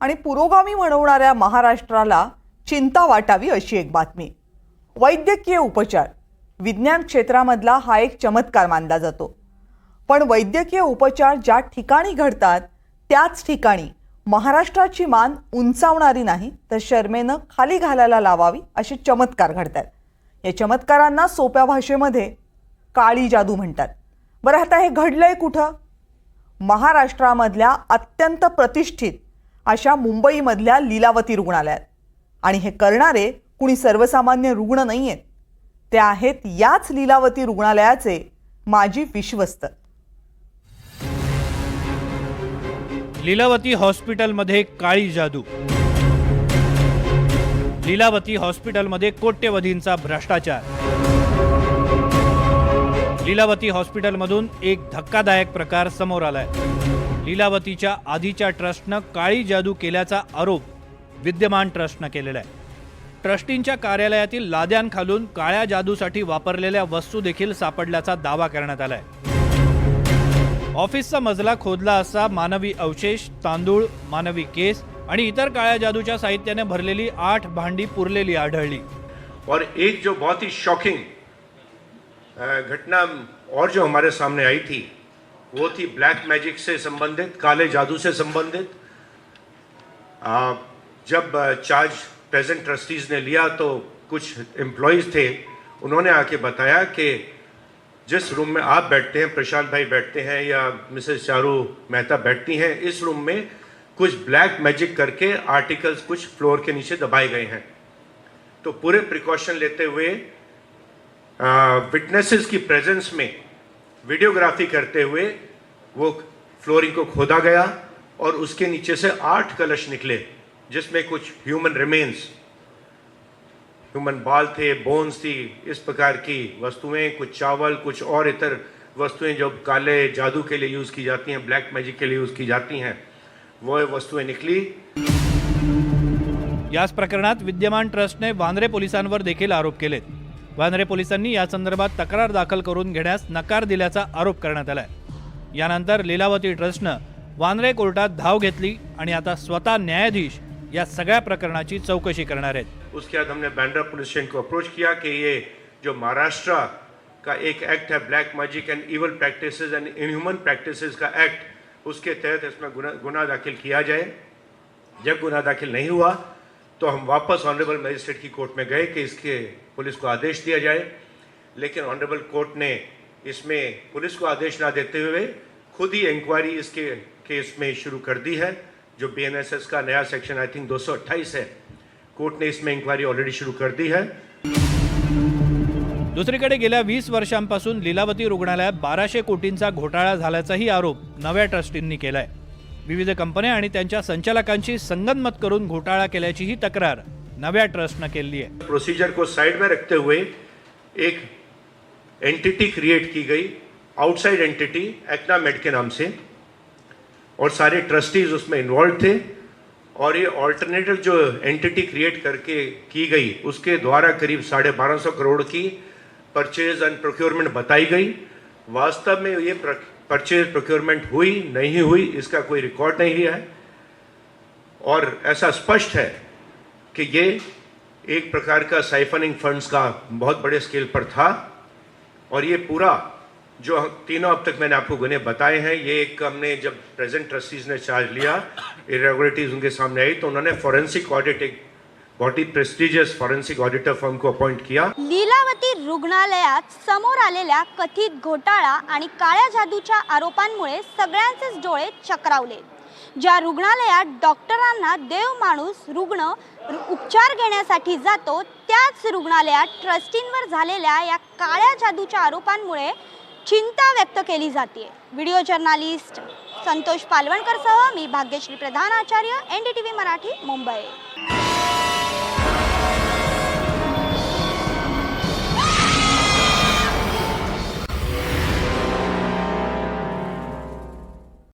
आणि पुरोगामी म्हणवणाऱ्या महाराष्ट्राला चिंता वाटावी अशी एक बातमी। वैद्यकीय उपचार विज्ञान क्षेत्रामधला हा एक चमत्कार मानला जातो, पण वैद्यकीय उपचार ज्या ठिकाणी घडतात त्याच ठिकाणी महाराष्ट्राची मान उंचावणारी नाही तर शर्मेनं खाली घालायला लावावी असे चमत्कार घडतात। या चमत्कारांना सोप्या भाषेमध्ये काळी जादू म्हणतात। बरं, आता हे घडलंय कुठं? महाराष्ट्रामधल्या अत्यंत प्रतिष्ठित अशा मुंबईमधल्या लीलावती रुग्णालयात। आणि हे करणारे कुणी सर्वसामान्य रुग्ण नाहीयेत, ते आहेत याच लीलावती रुग्णालयाचे माजी विश्वस्त। लीलावती हॉस्पिटलमध्ये काळी जादू। लीलावती हॉस्पिटलमध्ये कोट्यवधींचा भ्रष्टाचार। लीलावती हॉस्पिटलमधून एक धक्कादायक प्रकार समोर आलाय। लीलावतीच्या आधीच्या ट्रस्टनं काळी जादू केल्याचा आरोप विद्यमान ट्रस्टनं केलेला आहे। ट्रस्टींच्या कार्यालयातील लाद्यांखालून काळ्या जादूसाठी वापरलेल्या वस्तू देखील सापडल्याचा दावा करण्यात आलाय। ऑफिसचा मजला खोदला असता मानवी अवशेष, तांदूळ, मानवी केस आणि इतर काळ्या जादूच्या साहित्याने भरलेली 8 भांडी पुरलेली आढळली। और एक जो बहुत ही शॉकिंग घटना और जो हमारे सामने आई थी वो थी ब्लैक मैजिक से संबंधित, काले जादू से संबंधित। जब चार्ज प्रेजेंट ट्रस्टीज ने लिया तो कुछ एम्प्लॉयज़ थे, उन्होंने आके बताया कि जिस रूम में आप बैठते हैं, प्रशांत भाई बैठते हैं या मिसेस चारू मेहता बैठती हैं, इस रूम में कुछ ब्लैक मैजिक करके आर्टिकल्स कुछ फ्लोर के नीचे दबाए गए हैं। तो पूरे प्रिकॉशन लेते हुए विटनेसेस की प्रेजेंस में वीडियोग्राफी करते हुए वो फ्लोरिंग को खोदा गया और उसके नीचे से 8 कलश निकले, जिसमें कुछ ह्यूमन रिमेन्स, ह्यूमन बाल थे, बोन्स थी, इस प्रकार की वस्तुएं, कुछ चावल, कुछ और इतर वस्तुएं जो काले जादू के लिए यूज़ की जाती हैं, ब्लैक मैजिक के लिए यूज़ की जाती हैं, वो वस्तुएं निकली। याच प्रकरणात विद्यमान ट्रस्टने वांद्रे पोलिसांवर देखील आरोप केलेत। वांद्रे पोलिसांनी या संदर्भात तक्रार दाखल करून घेण्यास नकार दिल्याचा आरोप करण्यात आलाय। यानंतर लीलावती ट्रस्टनं वांद्रे कोर्टात धाव घेतली आणि आता स्वतः न्यायाधीश या सगळ्या प्रकरणाची चौकशी करणार आहेत। उसके बाद हमने बांद्रा पुलिस स्टेशन को अप्रोच किया कि ये जो महाराष्ट्र का एक एक्ट है, ब्लैक मैजिक एंड इवल प्रैक्टिसेस एंड इनह्यूमन प्रैक्टिसेस का एक्ट, उसके तहत इसमें गुना दाखिल किया जाए। जब गुना दाखिल नहीं हुआ तो हम वापस ऑनरेबल मजिस्ट्रेट की कोर्ट में गए कि इसके पुलिस को आदेश दिया जाए, लेकिन ऑनरेबल कोर्ट ने इसमें पुलिस को आदेश ना देते हुए खुद ही इंक्वायरी इसके केस में शुरू कर दी है। जो बीएनएसएस का नया सेक्शन आई थिंक 228 है, कोर्ट ने इसमें इंक्वायरी ऑलरेडी शुरू कर दी है। दुसरीकडे गेल्या 20 वर्षांपासून लीलावती रुग्णालयात 1200 कोटींचा घोटाळा झाल्याचाही आरोप नव्या ट्रस्टींनी केलाय। विविध कंपन्या आणि त्यांच्या संचालकांची संगनमत करून घोटाळा केल्याची ही तक्रार नव्या ट्रस्टनं केली आहे। प्रोसीजर को साइड में रखते हुए एक एंटिटी क्रिएट की गई, आउटसाइड एंटिटी एक्नामेड के नाम से, और सारे ट्रस्टीज उसमें इन्वॉल्व थे। और ये ऑल्टरनेटिव जो एंटिटी क्रिएट करके की गई उसके द्वारा करीब 1250 करोड़ की परचेज एंड प्रोक्योरमेंट बताई गई। वास्तव में ये परचेज प्रोक्योरमेंट हुई नहीं हुई इसका कोई रिकॉर्ड नहीं है, और ऐसा स्पष्ट है कि ये एक प्रकार का साइफनिंग फंड्स का बहुत बड़े स्केल पर था। और ये पूरा जो तीनों अब तक मैंने आपको गुने बताए हैं, ये एक हमने जब प्रेजेंट ट्रस्टीज ने चार्ज लिया, इरेगुलरिटीज उनके सामने आई तो उन्होंने फॉरेंसिक ऑडिट, एक बहुत ही प्रेस्टिजियस फॉरेंसिक ऑडिटर फर्म को अपॉइंट किया। लीलावती रुग्णालयात समोर आलेल्या कथित घोटाळा आणि काळ्या जादूच्या आरोपांमुळे सगळ्यांचेच डोळे चक्रावले। ज्या रुग्णालयात डॉक्टरांना देव माणूस रुग्ण उपचार घेण्यासाठी जातो, त्याच रुग्णालयात ट्रस्टींवर झालेल्या या काळ्या जादूच्या आरोपांमुळे चिंता व्यक्त केली जाते। व्हिडिओ जर्नलिस्ट संतोष पालवणकर सह मी भाग्यश्री प्रधान आचार्य, एनडीटीव्ही मराठी, मुंबई।